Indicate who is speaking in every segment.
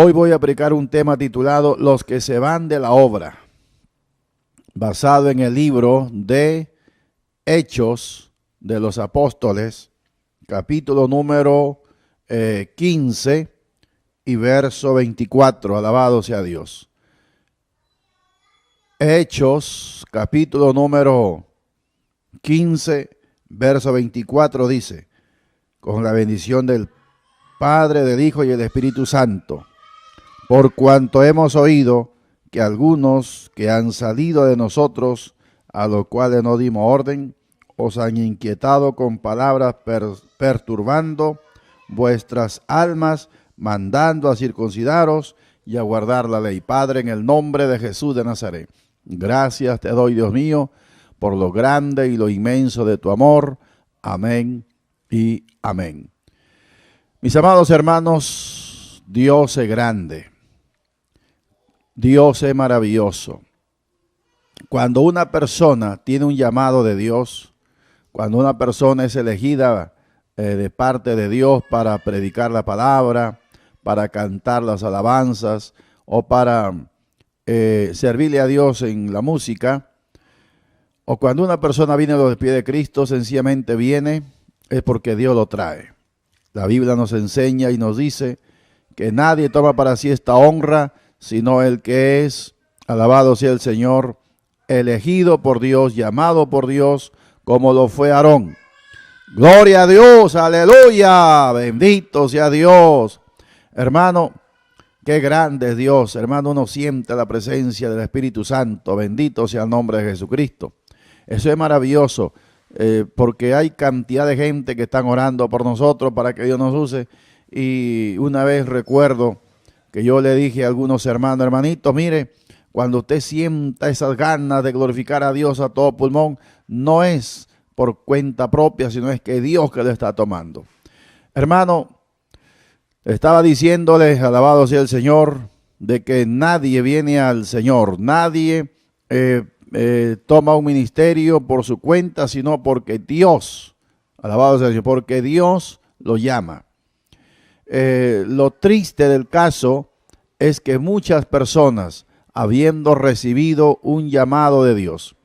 Speaker 1: Hoy voy a aplicar un tema titulado Los que se van de la obra, basado en el libro de Hechos de los Apóstoles, capítulo número 15 y verso 24. Alabado sea Dios. Hechos, capítulo número 15, verso 24 dice: con la bendición del Padre, del Hijo y del Espíritu Santo, por cuanto hemos oído que algunos que han salido de nosotros, a los cuales no dimos orden, os han inquietado con palabras perturbando vuestras almas, mandando a circuncidaros y a guardar la ley. Padre, en el nombre de Jesús de Nazaret, gracias te doy, Dios mío, por lo grande y lo inmenso de tu amor. Amén y amén. Mis amados hermanos, Dios es grande. Dios es maravilloso. Cuando una persona tiene un llamado de Dios, cuando una persona es elegida de parte de Dios para predicar la palabra, para cantar las alabanzas o para servirle a Dios en la música, o cuando una persona viene a los pies de Cristo, sencillamente viene, es porque Dios lo trae. La Biblia nos enseña y nos dice que nadie toma para sí esta honra, sino el que es, alabado sea el Señor, elegido por Dios, llamado por Dios, como lo fue Aarón. Gloria a Dios, aleluya, bendito sea Dios. Hermano, qué grande es Dios. Hermano, uno siente la presencia del Espíritu Santo. Bendito sea el nombre de Jesucristo. Eso es maravilloso, porque hay cantidad de gente que están orando por nosotros para que Dios nos use. Y una vez recuerdo que yo le dije a algunos hermanos: hermanitos, mire, cuando usted sienta esas ganas de glorificar a Dios a todo pulmón, no es por cuenta propia, sino es que Dios que lo está tomando. Hermano, estaba diciéndoles, alabado sea el Señor, de que nadie viene al Señor, nadie toma un ministerio por su cuenta, sino porque Dios, alabado sea el Señor, porque Dios lo llama. Lo triste del caso es que muchas personas, habiendo recibido un llamado de Dios,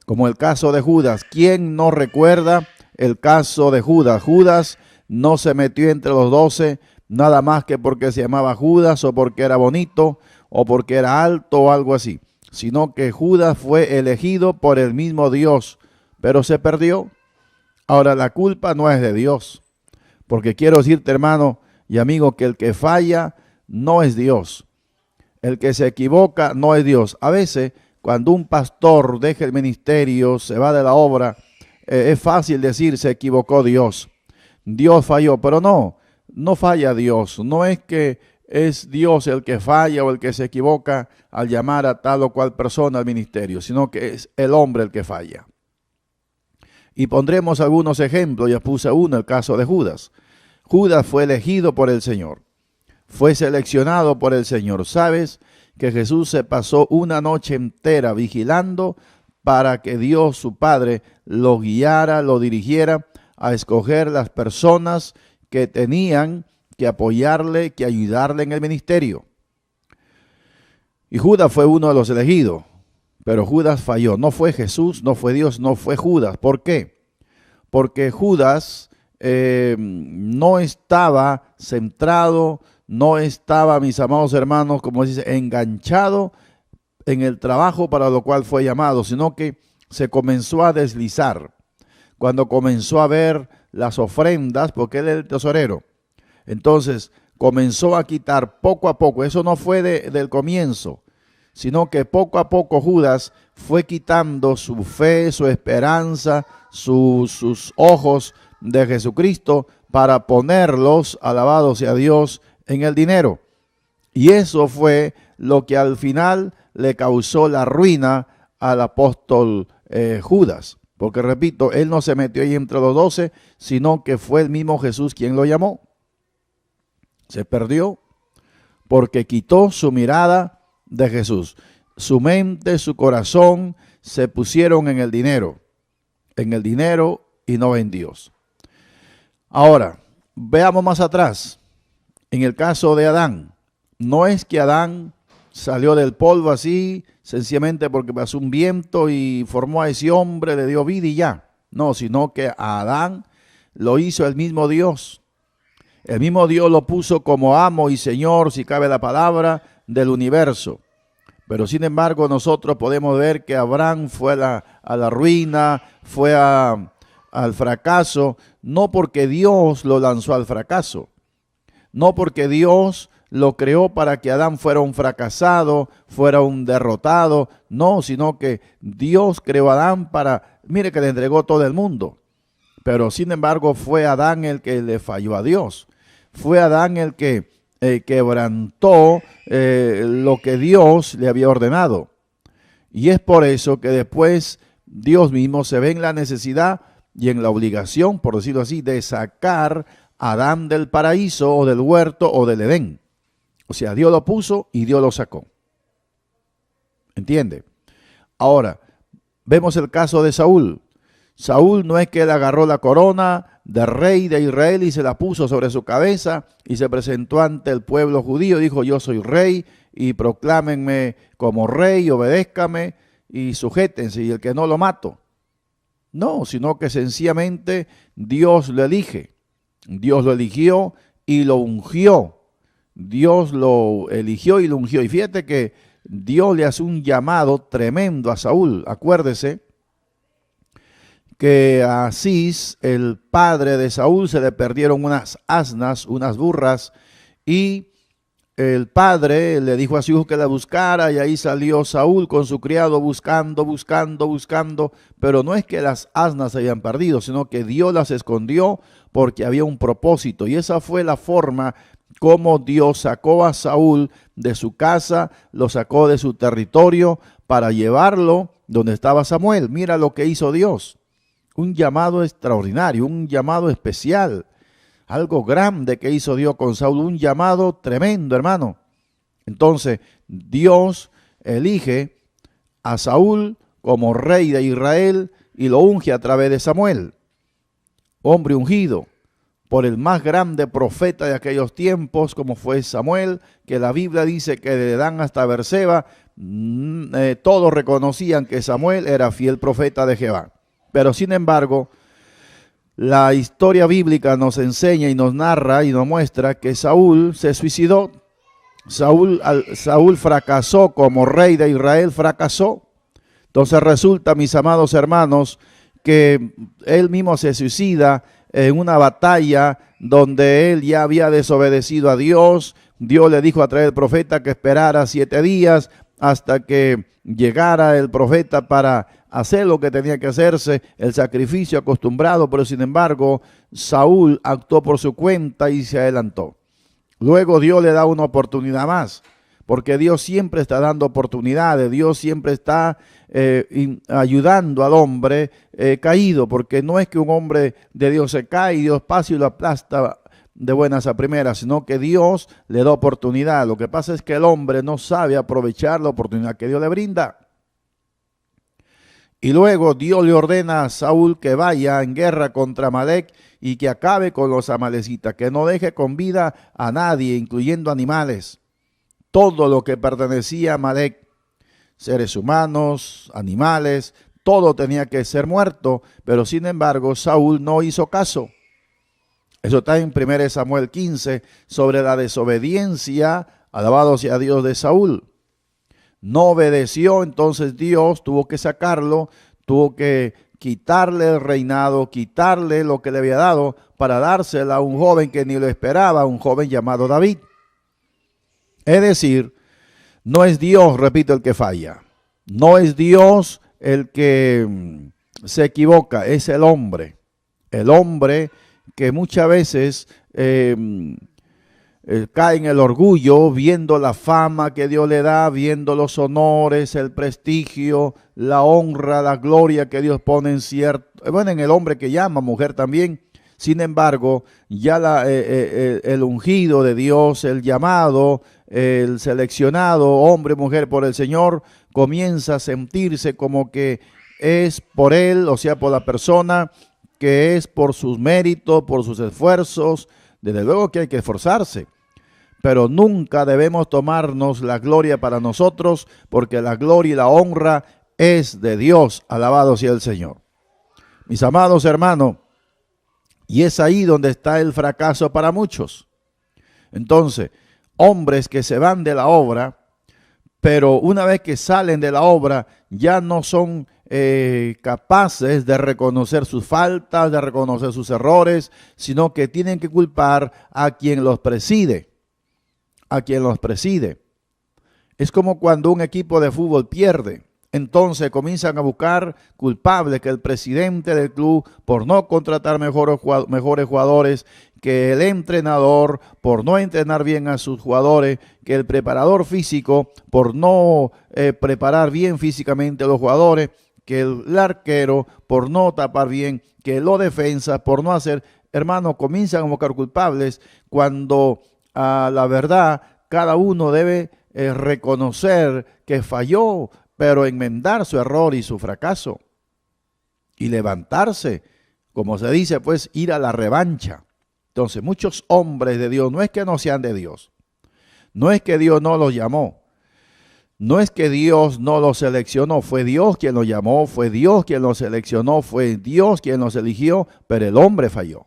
Speaker 1: como el caso de Judas, ¿quién no recuerda el caso de Judas? Judas no se metió entre los 12 nada más que porque se llamaba Judas o porque era bonito o porque era alto o algo así, sino que Judas fue elegido por el mismo Dios, pero se perdió. Ahora, la culpa no es de Dios, porque quiero decirte, hermano y amigo, que el que falla no es Dios. El que se equivoca no es Dios. A veces, cuando un pastor deja el ministerio, se va de la obra, es fácil decir: se equivocó Dios, Dios falló, pero no falla Dios. No es que es Dios el que falla o el que se equivoca al llamar a tal o cual persona al ministerio, sino que es el hombre el que falla. Y pondremos algunos ejemplos. Ya puse uno, el caso de Judas. Judas fue elegido por el Señor, fue seleccionado por el Señor. ¿Sabes que Jesús se pasó una noche entera vigilando para que Dios, su Padre, lo guiara, lo dirigiera a escoger las personas que tenían que apoyarle, que ayudarle en el ministerio? Y Judas fue uno de los elegidos, pero Judas falló. No fue Jesús, no fue Dios, no fue Judas. ¿Por qué? Porque Judas no estaba centrado, no estaba, mis amados hermanos, como dice, enganchado en el trabajo para lo cual fue llamado, sino que se comenzó a deslizar. Cuando comenzó a ver las ofrendas, porque él era el tesorero, entonces comenzó a quitar poco a poco. Eso no fue del comienzo, sino que poco a poco Judas fue quitando su fe, su esperanza, sus ojos de Jesucristo para ponerlos, alabado sea Dios, en el dinero. Y eso fue lo que al final le causó la ruina al apóstol Judas. Porque repito, él no se metió ahí entre los 12, sino que fue el mismo Jesús quien lo llamó. Se perdió porque quitó su mirada de Jesús. Su mente, su corazón se pusieron en el dinero y no en Dios. Ahora, veamos más atrás, en el caso de Adán. No es que Adán salió del polvo así, sencillamente porque pasó un viento y formó a ese hombre, le dio vida y ya. No, sino que a Adán lo hizo el mismo Dios. El mismo Dios lo puso como amo y señor, si cabe la palabra, del universo. Pero sin embargo nosotros podemos ver que Abraham fue a la ruina, fue al fracaso, no porque Dios lo lanzó al fracaso, no porque Dios lo creó para que Adán fuera un fracasado, fuera un derrotado, no, sino que Dios creó a Adán para, mire que le entregó todo el mundo, pero sin embargo fue Adán el que le falló a Dios, fue Adán el que quebrantó lo que Dios le había ordenado. Y es por eso que después Dios mismo se ve en la necesidad y en la obligación, por decirlo así, de sacar a Adán del paraíso o del huerto o del Edén. O sea, Dios lo puso y Dios lo sacó. ¿Entiende? Ahora, vemos el caso de Saúl. Saúl no es que él agarró la corona de rey de Israel y se la puso sobre su cabeza y se presentó ante el pueblo judío, dijo yo soy rey y proclámenme como rey, obedézcame y sujétense y el que no lo mato. No, sino que sencillamente Dios lo elige. Dios lo eligió y lo ungió. Dios lo eligió y lo ungió. Y fíjate que Dios le hace un llamado tremendo a Saúl. Acuérdese que a Cis, el padre de Saúl, se le perdieron unas asnas, unas burras, y el padre le dijo a su hijo que la buscara, y ahí salió Saúl con su criado buscando, pero no es que las asnas se hayan perdido, sino que Dios las escondió porque había un propósito, y esa fue la forma como Dios sacó a Saúl de su casa, lo sacó de su territorio para llevarlo donde estaba Samuel. Mira lo que hizo Dios. Un llamado extraordinario, un llamado especial, algo grande que hizo Dios con Saúl, un llamado tremendo, hermano. Entonces, Dios elige a Saúl como rey de Israel y lo unge a través de Samuel, hombre ungido por el más grande profeta de aquellos tiempos, como fue Samuel, que la Biblia dice que de Dan hasta Berseba, todos reconocían que Samuel era fiel profeta de Jehová. Pero sin embargo, la historia bíblica nos enseña y nos narra y nos muestra que Saúl se suicidó. Saúl fracasó como rey de Israel, fracasó. Entonces resulta, mis amados hermanos, que él mismo se suicida en una batalla donde él ya había desobedecido a Dios. Dios le dijo a través del profeta que esperara 7 días hasta que llegara el profeta para hacer lo que tenía que hacerse, el sacrificio acostumbrado, pero sin embargo Saúl actuó por su cuenta y se adelantó. Luego Dios le da una oportunidad más, porque Dios siempre está dando oportunidades, Dios siempre está ayudando al hombre caído, porque no es que un hombre de Dios se cae y Dios pasa y lo aplasta de buenas a primeras, sino que Dios le da oportunidad. Lo que pasa es que el hombre no sabe aprovechar la oportunidad que Dios le brinda. Y luego Dios le ordena a Saúl que vaya en guerra contra Amalec y que acabe con los amalecitas, que no deje con vida a nadie, incluyendo animales. Todo lo que pertenecía a Amalec, seres humanos, animales, todo tenía que ser muerto, pero sin embargo Saúl no hizo caso. Eso está en 1 Samuel 15, sobre la desobediencia, alabado sea Dios, de Saúl. No obedeció, entonces Dios tuvo que sacarlo, tuvo que quitarle el reinado, quitarle lo que le había dado para dársela a un joven que ni lo esperaba, un joven llamado David. Es decir, no es Dios, repito, el que falla. No es Dios el que se equivoca, es el hombre. El hombre que muchas veces cae en el orgullo, viendo la fama que Dios le da, viendo los honores, el prestigio, la honra, la gloria que Dios pone en el hombre que llama, mujer también. Sin embargo, ya el ungido de Dios, el llamado, el seleccionado, hombre, mujer por el Señor, comienza a sentirse como que es por él, o sea, por la persona, que es por sus méritos, por sus esfuerzos. Desde luego que hay que esforzarse, pero nunca debemos tomarnos la gloria para nosotros, porque la gloria y la honra es de Dios. Alabado sea el Señor. Mis amados hermanos, y es ahí donde está el fracaso para muchos. Entonces, hombres que se van de la obra, pero una vez que salen de la obra, ya no son capaces de reconocer sus faltas, de reconocer sus errores, sino que tienen que culpar a quien los preside. A quien los preside. Es como cuando un equipo de fútbol pierde. Entonces comienzan a buscar culpables, que el presidente del club por no contratar mejores jugadores, que el entrenador por no entrenar bien a sus jugadores, que el preparador físico por no preparar bien físicamente a los jugadores, que el arquero por no tapar bien, que los defensas por no hacer. Hermanos, comienzan a buscar culpables cuando la verdad cada uno debe reconocer que falló, pero enmendar su error y su fracaso y levantarse, como se dice, pues ir a la revancha. Entonces, muchos hombres de Dios, no es que no sean de Dios, no es que Dios no los llamó, no es que Dios no los seleccionó, fue Dios quien los llamó, fue Dios quien los seleccionó, fue Dios quien los eligió, pero el hombre falló.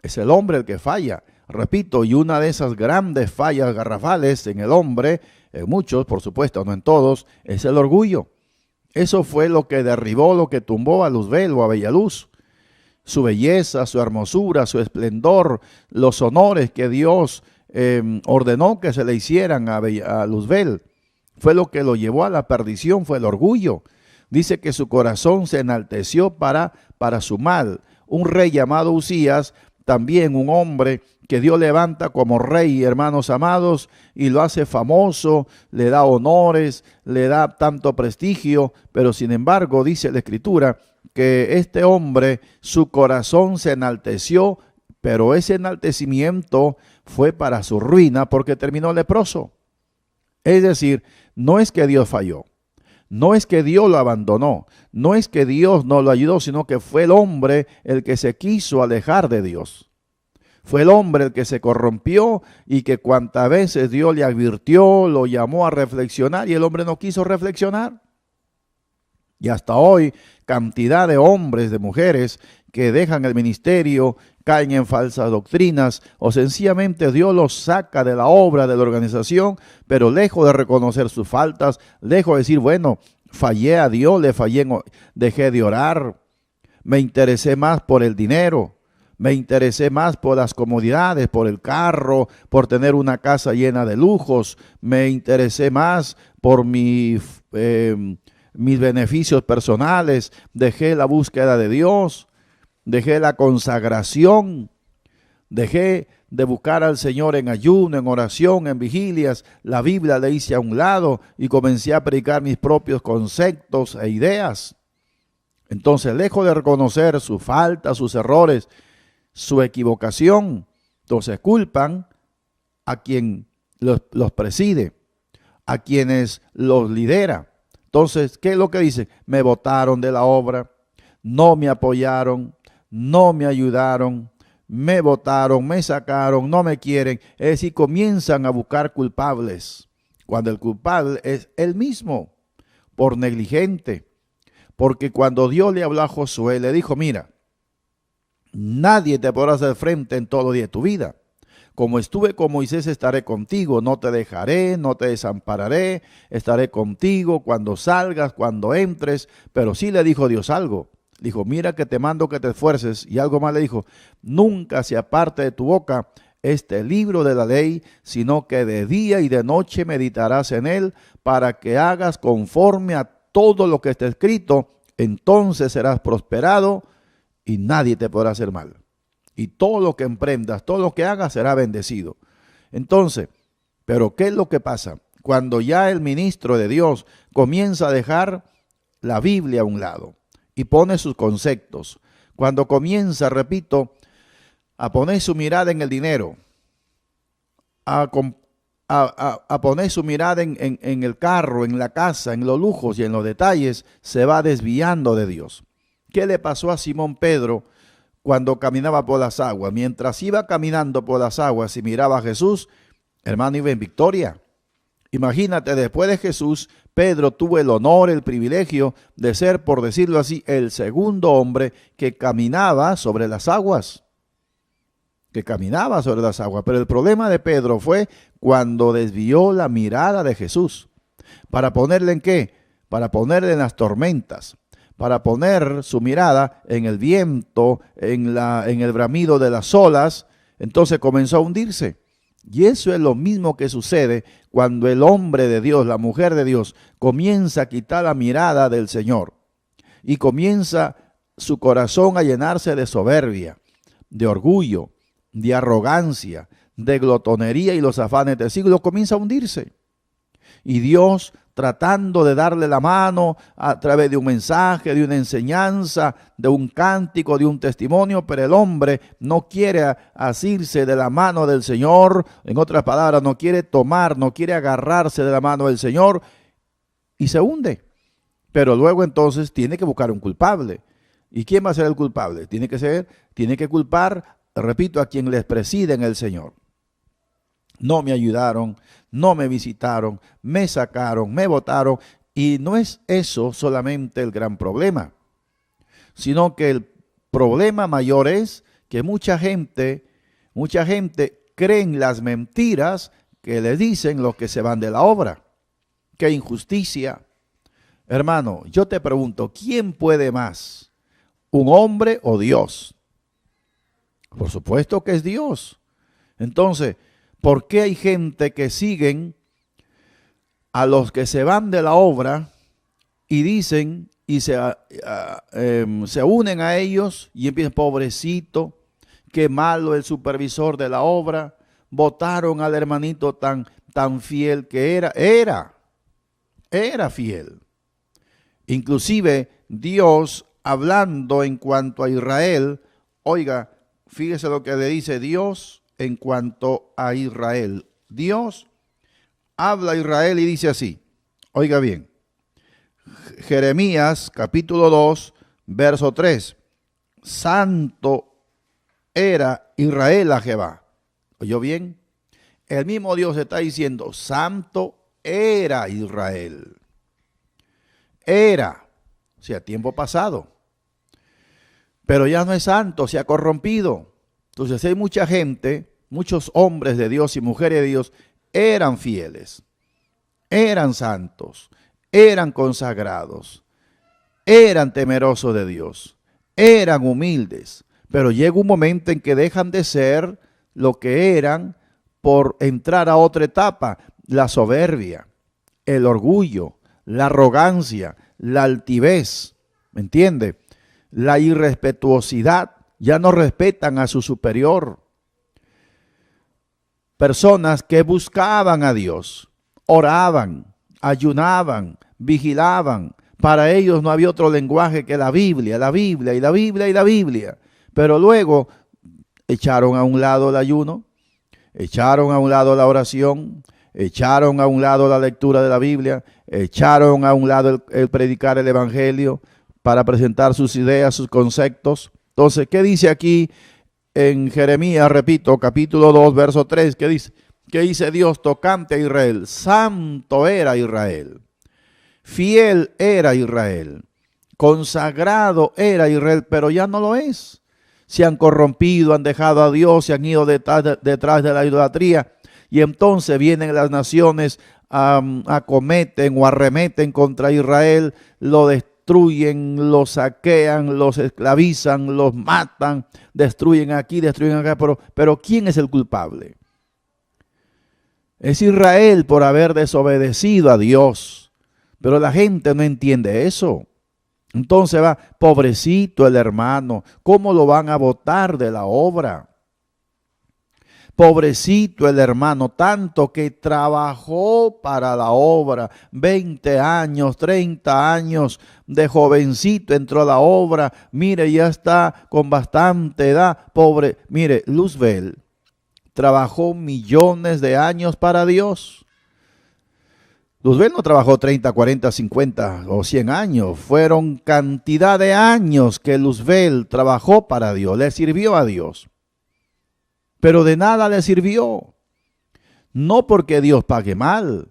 Speaker 1: Es el hombre el que falla. Repito, y una de esas grandes fallas garrafales en el hombre, en muchos, por supuesto, no en todos, es el orgullo. Eso fue lo que derribó, lo que tumbó a Luzbel o a Bellaluz. Su belleza, su hermosura, su esplendor, los honores que Dios ordenó que se le hicieran a Luzbel. Fue lo que lo llevó a la perdición, fue el orgullo. Dice que su corazón se enalteció para su mal. Un rey llamado Usías, también un hombre que Dios levanta como rey, hermanos amados, y lo hace famoso, le da honores, le da tanto prestigio, pero sin embargo dice la Escritura que este hombre, su corazón se enalteció, pero ese enaltecimiento fue para su ruina porque terminó leproso. Es decir, no es que Dios falló, no es que Dios lo abandonó, no es que Dios no lo ayudó, sino que fue el hombre el que se quiso alejar de Dios. Fue el hombre el que se corrompió y que cuantas veces Dios le advirtió, lo llamó a reflexionar y el hombre no quiso reflexionar. Y hasta hoy, cantidad de hombres, de mujeres que dejan el ministerio, caen en falsas doctrinas o sencillamente Dios los saca de la obra, de la organización, pero lejos de reconocer sus faltas, lejos de decir, bueno, fallé a Dios, le fallé, dejé de orar, me interesé más por el dinero. Me interesé más por las comodidades, por el carro, por tener una casa llena de lujos. Me interesé más por mis beneficios personales. Dejé la búsqueda de Dios. Dejé la consagración. Dejé de buscar al Señor en ayuno, en oración, en vigilias. La Biblia la hice a un lado y comencé a predicar mis propios conceptos e ideas. Entonces, lejos de reconocer sus faltas, sus errores, su equivocación, entonces culpan a quien los preside, a quienes los lidera. Entonces, ¿qué es lo que dicen? Me botaron de la obra, no me apoyaron, no me ayudaron, me botaron, me sacaron, no me quieren. Es decir, comienzan a buscar culpables, cuando el culpable es él mismo, por negligente. Porque cuando Dios le habló a Josué, le dijo, mira, nadie te podrá hacer frente en todo día de tu vida. Como estuve con Moisés, estaré contigo, no te dejaré, no te desampararé, estaré contigo cuando salgas, cuando entres. Pero sí le dijo Dios algo. Dijo, mira que te mando que te esfuerces. Y algo más le dijo, nunca se aparte de tu boca este libro de la ley, sino que de día y de noche meditarás en él, para que hagas conforme a todo lo que está escrito. Entonces serás prosperado y nadie te podrá hacer mal. Y todo lo que emprendas, todo lo que hagas será bendecido. Entonces, ¿pero qué es lo que pasa? Cuando ya el ministro de Dios comienza a dejar la Biblia a un lado y pone sus conceptos. Cuando comienza, repito, a poner su mirada en el dinero, a poner su mirada en el carro, en la casa, en los lujos y en los detalles, se va desviando de Dios. ¿Qué le pasó a Simón Pedro cuando caminaba por las aguas? Mientras iba caminando por las aguas y miraba a Jesús, hermano, iba en victoria. Imagínate, después de Jesús, Pedro tuvo el honor, el privilegio de ser, por decirlo así, el segundo hombre que caminaba sobre las aguas. Pero el problema de Pedro fue cuando desvió la mirada de Jesús. ¿Para ponerle en qué? Para ponerle en las tormentas, para poner su mirada en el viento, en el bramido de las olas. Entonces comenzó a hundirse. Y eso es lo mismo que sucede cuando el hombre de Dios, la mujer de Dios, comienza a quitar la mirada del Señor y comienza su corazón a llenarse de soberbia, de orgullo, de arrogancia, de glotonería y los afanes del siglo, comienza a hundirse. Y Dios, tratando de darle la mano a través de un mensaje, de una enseñanza, de un cántico, de un testimonio, pero el hombre no quiere asirse de la mano del Señor. En otras palabras, no quiere tomar, no quiere agarrarse de la mano del Señor y se hunde. Pero luego entonces tiene que buscar un culpable. ¿Y quién va a ser el culpable? Tiene que culpar, repito, a quien les preside en el Señor. No me ayudaron, no me visitaron, me sacaron, me votaron. Y no es eso solamente el gran problema, sino que el problema mayor es que mucha gente cree en las mentiras que le dicen los que se van de la obra. ¡Qué injusticia! Hermano, yo te pregunto, ¿quién puede más? ¿Un hombre o Dios? Por supuesto que es Dios. Entonces, ¿por qué hay gente que siguen a los que se van de la obra y dicen y se unen a ellos y empiezan, pobrecito, qué malo el supervisor de la obra, votaron al hermanito tan fiel que era fiel. Inclusive Dios, hablando en cuanto a Israel, oiga, fíjese lo que le dice Dios en cuanto a Israel. Dios habla a Israel y dice así, oiga bien, Jeremías capítulo 2, verso 3, santo era Israel a Jehová. ¿Oyó bien? El mismo Dios está diciendo, santo era Israel. Era, o sea, tiempo pasado. Pero ya no es santo, se ha corrompido. Entonces hay mucha gente, muchos hombres de Dios y mujeres de Dios, eran fieles, eran santos, eran consagrados, eran temerosos de Dios, eran humildes. Pero llega un momento en que dejan de ser lo que eran por entrar a otra etapa, la soberbia, el orgullo, la arrogancia, la altivez, ¿me entiende? La irrespetuosidad, ya no respetan a su superior. Personas que buscaban a Dios, oraban, ayunaban, vigilaban. Para ellos no había otro lenguaje que la Biblia, la Biblia y la Biblia y la Biblia. Pero luego echaron a un lado el ayuno, echaron a un lado la oración, echaron a un lado la lectura de la Biblia, echaron a un lado el predicar el evangelio para presentar sus ideas, sus conceptos. Entonces, ¿qué dice aquí en Jeremías, repito, capítulo 2, verso 3? ¿Qué dice? ¿Qué dice Dios tocante a Israel? Santo era Israel, fiel era Israel, consagrado era Israel, pero ya no lo es. Se han corrompido, han dejado a Dios, se han ido detrás de la idolatría. Y entonces vienen las naciones, acometen o arremeten contra Israel, lo destruyen, lo saquean, los esclavizan, los matan, destruyen aquí, destruyen acá. Pero ¿quién es el culpable? Es Israel por haber desobedecido a Dios. Pero la gente no entiende eso. Entonces va, pobrecito el hermano, ¿cómo lo van a botar de la obra? Pobrecito el hermano, tanto que trabajó para la obra, 20 años, 30 años, de jovencito entró a la obra, mire, ya está con bastante edad, pobre. Mire, Luzbel trabajó millones de años para Dios. Luzbel no trabajó 30, 40, 50 o 100 años. Fueron cantidad de años que Luzbel trabajó para Dios, le sirvió a Dios. Pero de nada le sirvió. No porque Dios pague mal.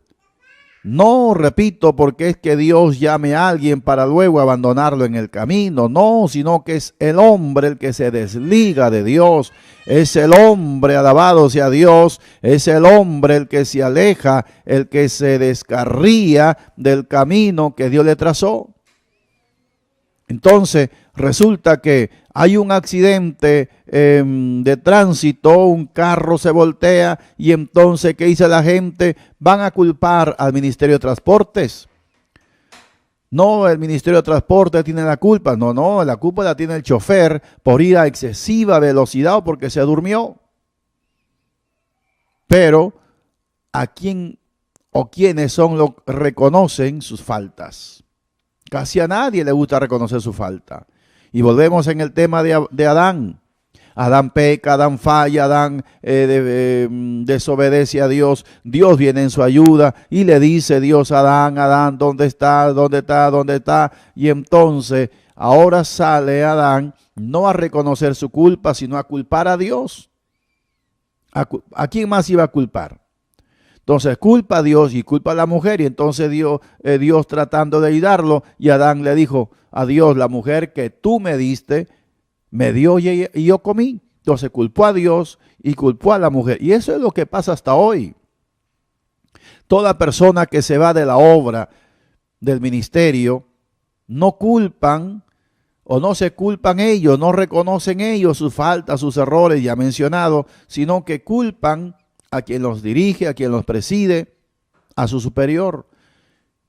Speaker 1: No, repito, porque es que Dios llame a alguien para luego abandonarlo en el camino. No, sino que es el hombre el que se desliga de Dios. Es el hombre, alabado sea Dios, es el hombre el que se aleja, el que se descarría del camino que Dios le trazó. Entonces, resulta que hay un accidente de tránsito, un carro se voltea y entonces, ¿qué dice la gente? Van a culpar al Ministerio de Transportes. No, el Ministerio de Transportes tiene la culpa. No, la culpa la tiene el chofer por ir a excesiva velocidad o porque se durmió. Pero, ¿a quién o quiénes son los que reconocen sus faltas? Casi a nadie le gusta reconocer su falta. Y volvemos en el tema de Adán. Adán peca, Adán falla, Adán desobedece a Dios. Dios viene en su ayuda y le dice Dios a Adán, Adán, ¿dónde está? ¿Dónde está? ¿Dónde está? Y entonces ahora sale Adán no a reconocer su culpa, sino a culpar a Dios. ¿A quién más iba a culpar? Entonces culpa a Dios y culpa a la mujer, y entonces Dios tratando de ayudarlo, y Adán le dijo a Dios, la mujer que tú me diste, me dio y yo comí. Entonces culpó a Dios y culpó a la mujer. Y eso es lo que pasa hasta hoy. Toda persona que se va de la obra del ministerio, no culpan o no se culpan ellos, no reconocen ellos sus faltas, sus errores ya mencionados, sino que culpan a quien los dirige, a quien los preside, a su superior.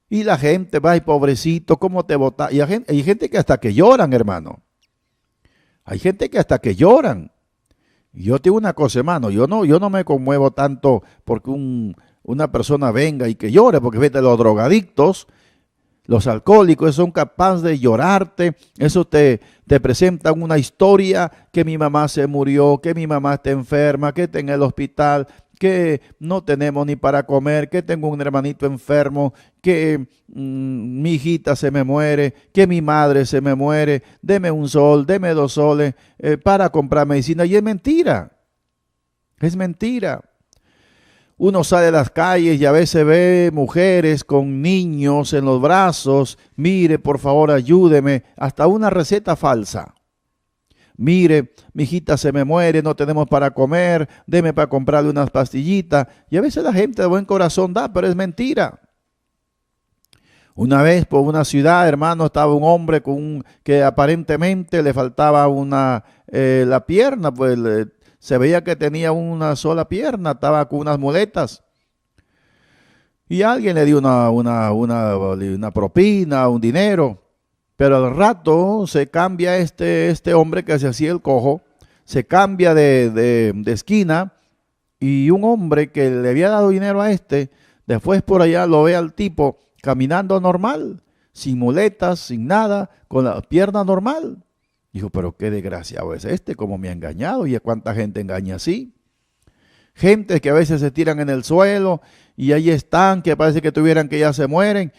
Speaker 1: Y la gente va, y pobrecito, ¿cómo te vota? Y hay gente que hasta que lloran, hermano. Hay gente que hasta que lloran. Y yo te digo una cosa, hermano, yo no me conmuevo tanto porque una persona venga y que llore, porque fíjate, los drogadictos, los alcohólicos son capaces de llorarte. Eso te presentan una historia, que mi mamá se murió, que mi mamá está enferma, que está en el hospital, que no tenemos ni para comer, que tengo un hermanito enfermo, que mi hijita se me muere, que mi madre se me muere, deme un sol, deme 2 soles para comprar medicina. Y es mentira, es mentira. Uno sale a las calles y a veces ve mujeres con niños en los brazos. Mire, por favor, ayúdeme. Hasta una receta falsa. Mire, mi hijita se me muere, no tenemos para comer, deme para comprarle unas pastillitas. Y a veces la gente de buen corazón da, pero es mentira. Una vez por una ciudad, hermano, estaba un hombre que aparentemente le faltaba la pierna, pues se veía que tenía una sola pierna, estaba con unas muletas. Y alguien le dio una propina, un dinero. Pero al rato se cambia este hombre que se hacía el cojo, se cambia de esquina, y un hombre que le había dado dinero a después por allá lo ve al tipo caminando normal, sin muletas, sin nada, con la pierna normal. Dijo, pero qué desgraciado es cómo me ha engañado, y a cuánta gente engaña así. Gente que a veces se tiran en el suelo y ahí están, que parece que tuvieran que ya se mueren,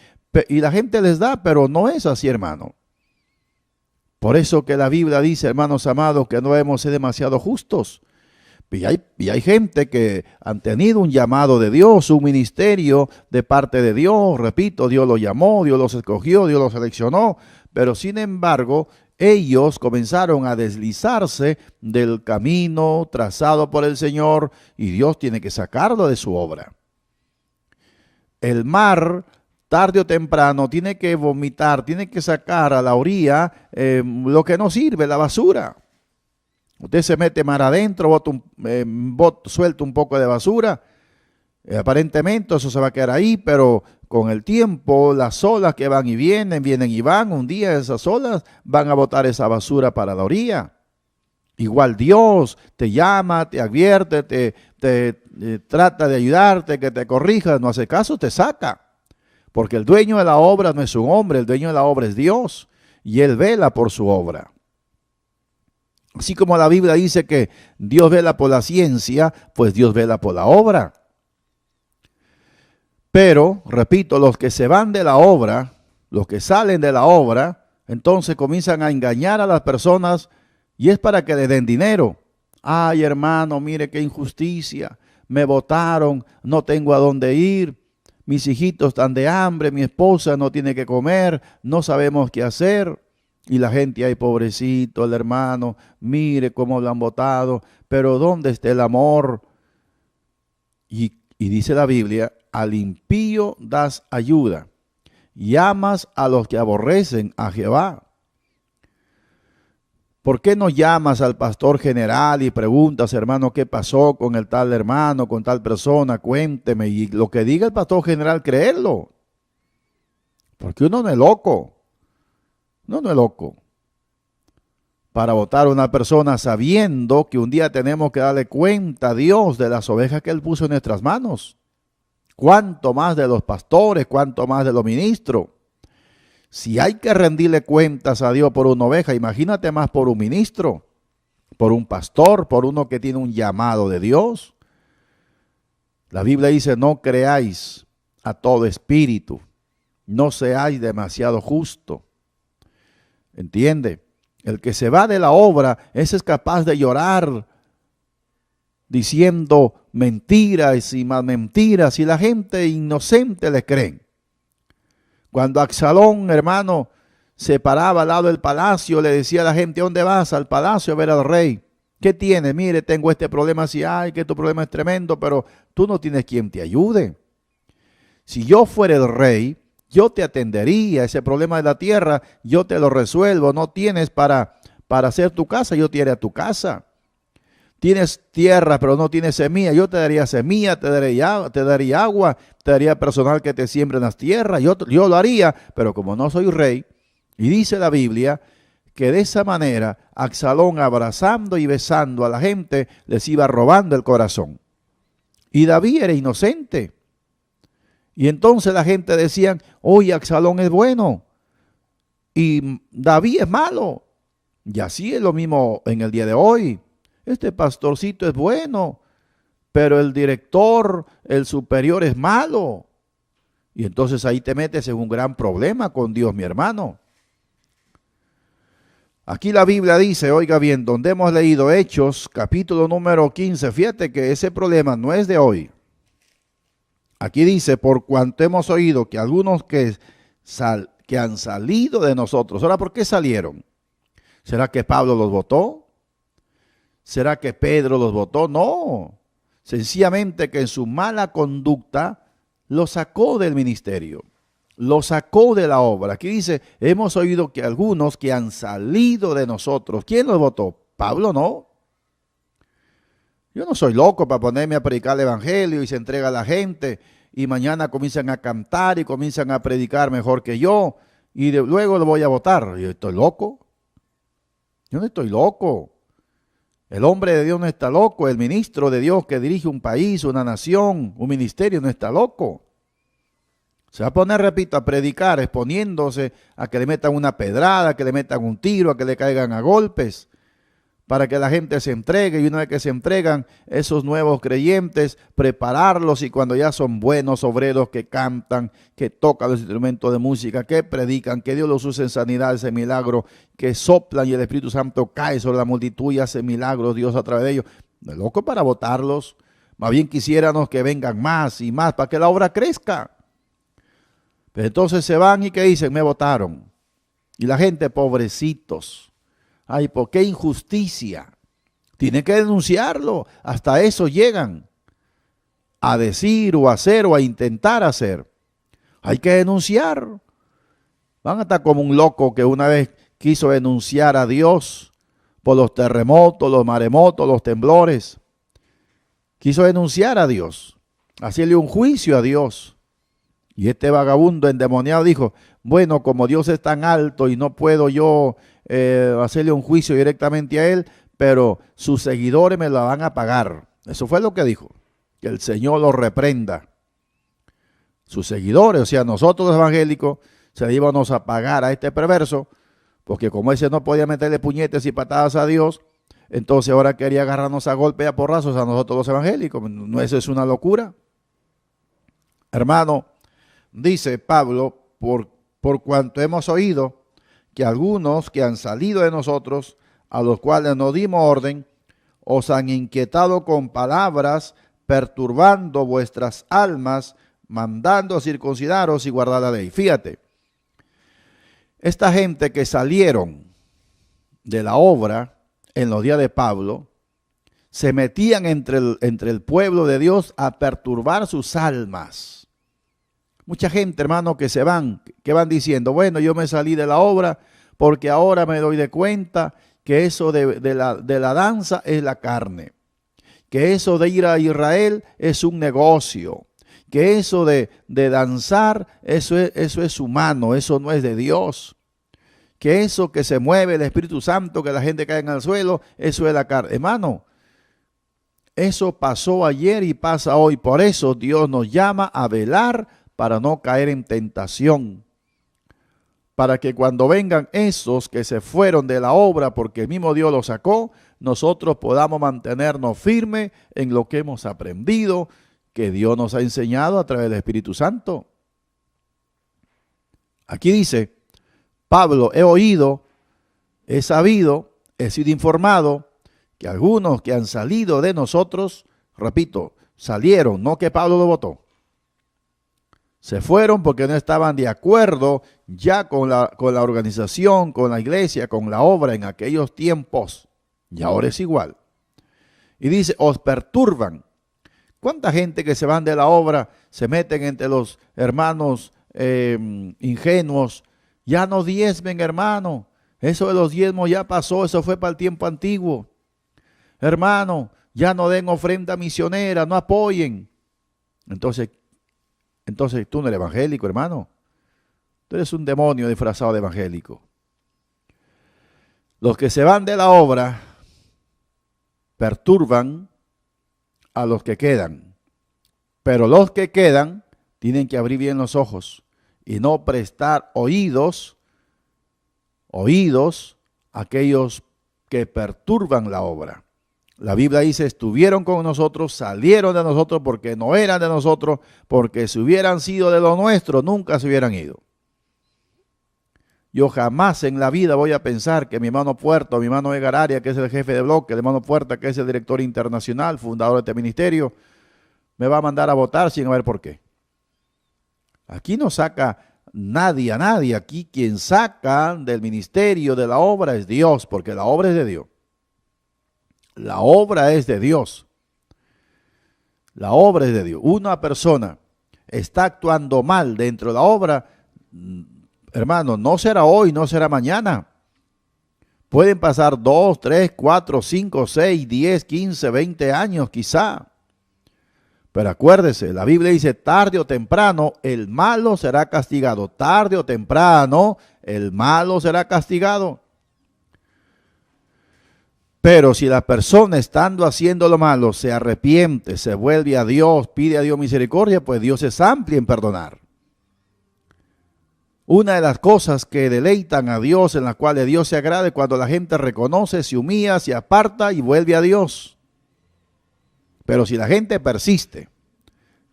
Speaker 1: y la gente les da, pero no es así, hermano. Por eso que la Biblia dice, hermanos amados, que no debemos ser demasiado justos. Y hay gente que han tenido un llamado de Dios, un ministerio de parte de Dios. Repito, Dios los llamó, Dios los escogió, Dios los seleccionó. Pero sin embargo, ellos comenzaron a deslizarse del camino trazado por el Señor, y Dios tiene que sacarlo de su obra. El mar, tarde o temprano, tiene que vomitar, tiene que sacar a la orilla lo que no sirve, la basura. Usted se mete mar adentro, suelta un poco de basura, aparentemente eso se va a quedar ahí, pero con el tiempo las olas que van y vienen y van, un día esas olas van a botar esa basura para la orilla. Igual Dios te llama, te advierte, te trata de ayudarte, que te corrija, no hace caso, te saca. Porque el dueño de la obra no es un hombre, el dueño de la obra es Dios, y Él vela por su obra. Así como la Biblia dice que Dios vela por la ciencia, pues Dios vela por la obra. Pero, repito, los que se van de la obra, los que salen de la obra, entonces comienzan a engañar a las personas, y es para que le den dinero. Ay, hermano, mire qué injusticia. me botaron, no tengo a dónde ir, mis hijitos están de hambre, mi esposa no tiene que comer, no sabemos qué hacer. Y la gente, ay, pobrecito, el hermano, mire cómo lo han botado, pero ¿dónde está el amor? Y dice la Biblia, al impío das ayuda y amas a los que aborrecen a Jehová. ¿Por qué no llamas al pastor general y preguntas, hermano, qué pasó con el tal hermano, con tal persona? Cuénteme. Y lo que diga el pastor general, creerlo. Porque uno no es loco. Uno no es loco para votar a una persona sabiendo que un día tenemos que darle cuenta a Dios de las ovejas que Él puso en nuestras manos. Cuánto más de los pastores, cuánto más de los ministros. Si hay que rendirle cuentas a Dios por una oveja, imagínate más por un ministro, por un pastor, por uno que tiene un llamado de Dios. La Biblia dice, no creáis a todo espíritu, no seáis demasiado justo. ¿Entiende? El que se va de la obra, ese es capaz de llorar diciendo mentiras y más mentiras, y la gente inocente le creen. Cuando Absalón, hermano, se paraba al lado del palacio, le decía a la gente, ¿dónde vas? Al palacio a ver al rey. ¿Qué tienes? Mire, tengo este problema, si hay, que tu problema es tremendo, pero tú no tienes quien te ayude. Si yo fuera el rey, yo te atendería, ese problema de la tierra, yo te lo resuelvo. No tienes para hacer tu casa, yo te haré a tu casa. Tienes tierra, pero no tienes semilla, yo te daría semilla, te daría agua, te daría personal que te siembre en las tierras, yo lo haría, pero como no soy rey, y dice la Biblia que de esa manera Absalón, abrazando y besando a la gente, les iba robando el corazón. Y David era inocente. Y entonces la gente decía, oye, Absalón es bueno y David es malo. Y así es lo mismo en el día de hoy. Este pastorcito es bueno, pero el director, el superior es malo. Y entonces ahí te metes en un gran problema con Dios, mi hermano. Aquí la Biblia dice, oiga bien, donde hemos leído Hechos, capítulo número 15, fíjate que ese problema no es de hoy. Aquí dice, por cuanto hemos oído que algunos que han salido de nosotros. Ahora, ¿por qué salieron? ¿Será que Pablo los votó? ¿Será que Pedro los votó? No. Sencillamente que en su mala conducta lo sacó del ministerio. Lo sacó de la obra. Aquí dice, hemos oído que algunos que han salido de nosotros. ¿Quién los votó? Pablo no. Yo no soy loco para ponerme a predicar el evangelio y se entrega a la gente y mañana comienzan a cantar y comienzan a predicar mejor que yo y luego lo voy a votar. Yo estoy loco. Yo no estoy loco. El hombre de Dios no está loco. El ministro de Dios que dirige un país, una nación, un ministerio no está loco. Se va a poner, repito, a predicar exponiéndose a que le metan una pedrada, a que le metan un tiro, a que le caigan a golpes, para que la gente se entregue, y una vez que se entregan esos nuevos creyentes, prepararlos, y cuando ya son buenos obreros que cantan, que tocan los instrumentos de música, que predican, que Dios los usa en sanidad, ese milagro, que soplan y el Espíritu Santo cae sobre la multitud y hace milagros Dios a través de ellos. No es loco para votarlos, más bien quisiéramos que vengan más y más para que la obra crezca. Pero entonces se van y ¿qué dicen? Me votaron. Y la gente, pobrecitos. Ay, ¿por qué injusticia? Tiene que denunciarlo. Hasta eso llegan a decir o a hacer o a intentar hacer. Hay que denunciar. Van a estar como un loco que una vez quiso denunciar a Dios por los terremotos, los maremotos, los temblores. Quiso denunciar a Dios, hacerle un juicio a Dios. Y este vagabundo endemoniado dijo, bueno, como Dios es tan alto y no puedo yo hacerle un juicio directamente a él, pero sus seguidores me la van a pagar. Eso fue lo que dijo, que el Señor lo reprenda. Sus seguidores, o sea, nosotros los evangélicos, se íbamos a pagar a este perverso, porque como ese no podía meterle puñetes y patadas a Dios, entonces ahora quería agarrarnos a golpe y a porrazos a nosotros los evangélicos. ¿No eso es una locura? Hermano, dice Pablo, por cuanto hemos oído que algunos que han salido de nosotros, a los cuales no dimos orden, os han inquietado con palabras perturbando vuestras almas, mandando a circuncidaros y guardar la ley. Fíjate, esta gente que salieron de la obra en los días de Pablo, se metían entre el pueblo de Dios a perturbar sus almas. Mucha gente, hermano, que van diciendo, bueno, yo me salí de la obra porque ahora me doy de cuenta que eso de la danza es la carne, que eso de ir a Israel es un negocio, que eso de danzar, eso es humano, eso no es de Dios, que eso que se mueve el Espíritu Santo, que la gente cae en el suelo, eso es la carne. Hermano, eso pasó ayer y pasa hoy. Por eso Dios nos llama a velar para no caer en tentación. Para que cuando vengan esos que se fueron de la obra porque el mismo Dios los sacó, nosotros podamos mantenernos firmes en lo que hemos aprendido, que Dios nos ha enseñado a través del Espíritu Santo. Aquí dice, Pablo, he oído, he sabido, he sido informado, que algunos que han salido de nosotros, repito, salieron, no que Pablo lo votó. Se fueron porque no estaban de acuerdo ya con la organización, con la iglesia, con la obra en aquellos tiempos. Y ahora es igual. Y dice, os perturban. ¿Cuánta gente que se van de la obra se meten entre los hermanos ingenuos? Ya no diezmen, hermano. Eso de los diezmos ya pasó, eso fue para el tiempo antiguo. Hermano, ya no den ofrenda misionera, no apoyen. Entonces tú no eres evangélico, hermano. Tú eres un demonio disfrazado de evangélico. Los que se van de la obra perturban a los que quedan. Pero los que quedan tienen que abrir bien los ojos y no prestar oídos a aquellos que perturban la obra. La Biblia dice, estuvieron con nosotros, salieron de nosotros porque no eran de nosotros, porque si hubieran sido de lo nuestro, nunca se hubieran ido. Yo jamás en la vida voy a pensar que mi hermano Puerto, mi hermano Edgar Arias, que es el jefe de bloque, el hermano Puerta, que es el director internacional, fundador de este ministerio, me va a mandar a votar sin ver por qué. Aquí no saca nadie a nadie, aquí quien saca del ministerio de la obra es Dios, porque la obra es de Dios. La obra es de Dios. La obra es de Dios. Una persona está actuando mal dentro de la obra, hermano, no será hoy, no será mañana. Pueden pasar 2, 3, 4, 5, 6, 10, 15, 20 años quizá. Pero acuérdese, la Biblia dice, tarde o temprano el malo será castigado. Tarde o temprano el malo será castigado. Pero si la persona estando haciendo lo malo se arrepiente, se vuelve a Dios, pide a Dios misericordia, pues Dios es amplio en perdonar. Una de las cosas que deleitan a Dios, en las cuales Dios se agrade, cuando la gente reconoce, se humilla, se aparta y vuelve a Dios. Pero si la gente persiste,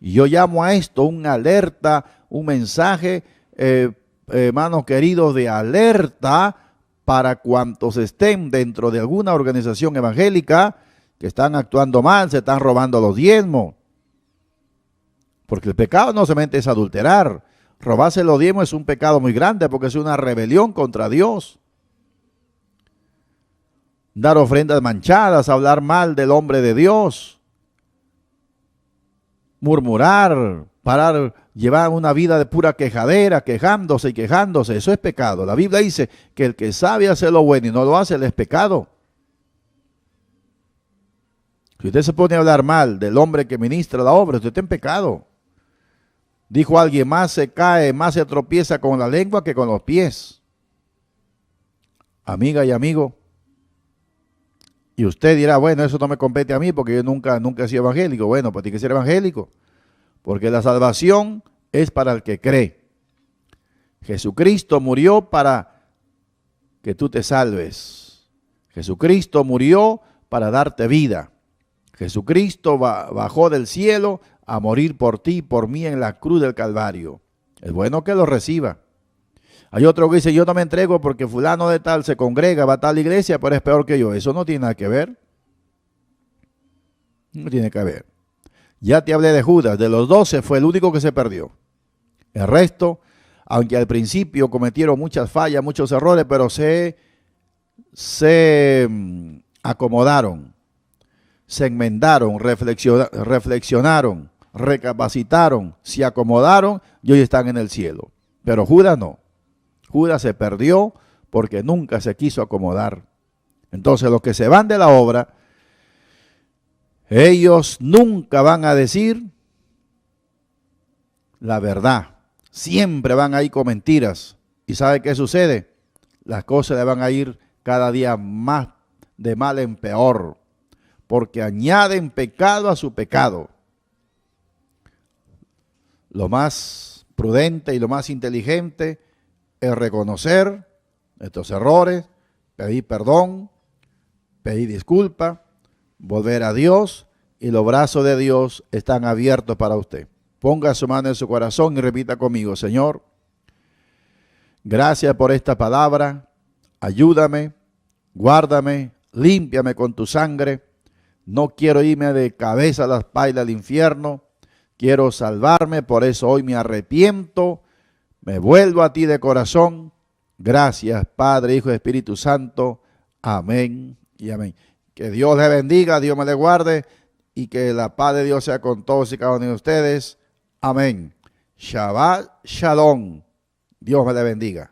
Speaker 1: y yo llamo a esto una alerta, un mensaje, hermanos queridos, de alerta para cuantos estén dentro de alguna organización evangélica que están actuando mal, se están robando los diezmos. Porque el pecado no solamente es adulterar. Robarse los diezmos es un pecado muy grande porque es una rebelión contra Dios. Dar ofrendas manchadas, hablar mal del hombre de Dios, murmurar, llevar una vida de pura quejadera, quejándose y quejándose, eso es pecado. La Biblia dice que el que sabe hacer lo bueno y no lo hace, él es pecado. Si usted se pone a hablar mal del hombre que ministra la obra, usted está en pecado. Dijo alguien, más se cae, más se tropieza con la lengua que con los pies. Amiga y amigo. Y usted dirá, bueno, eso no me compete a mí porque yo nunca he sido evangélico. Bueno, pues tiene que ser evangélico. Porque la salvación es para el que cree. Jesucristo murió para que tú te salves. Jesucristo murió para darte vida. Jesucristo bajó del cielo a morir por ti y por mí en la cruz del Calvario. Es bueno que lo reciba. Hay otro que dice, yo no me entrego porque fulano de tal se congrega, va a tal iglesia, pero es peor que yo. Eso no tiene nada que ver. No tiene que ver. Ya te hablé de Judas, de los 12 fue el único que se perdió. El resto, aunque al principio cometieron muchas fallas, muchos errores, pero se acomodaron, se enmendaron, reflexionaron, recapacitaron, se acomodaron y hoy están en el cielo. Pero Judas no. Judas se perdió porque nunca se quiso acomodar. Entonces los que se van de la obra, ellos nunca van a decir la verdad. Siempre van a ir con mentiras. ¿Y sabe qué sucede? Las cosas le van a ir cada día más de mal en peor, porque añaden pecado a su pecado. Lo más prudente y lo más inteligente es reconocer estos errores, pedir perdón, pedir disculpa, volver a Dios, y los brazos de Dios están abiertos para usted. Ponga su mano en su corazón y repita conmigo: Señor, gracias por esta palabra, ayúdame, guárdame, límpiame con tu sangre. No quiero irme de cabeza a las pailas del infierno, quiero salvarme, por eso hoy me arrepiento, me vuelvo a ti de corazón. Gracias, Padre, Hijo y Espíritu Santo. Amén y amén. Que Dios le bendiga, Dios me le guarde, y que la paz de Dios sea con todos y cada uno de ustedes. Amén. Shabbat Shalom. Dios me le bendiga.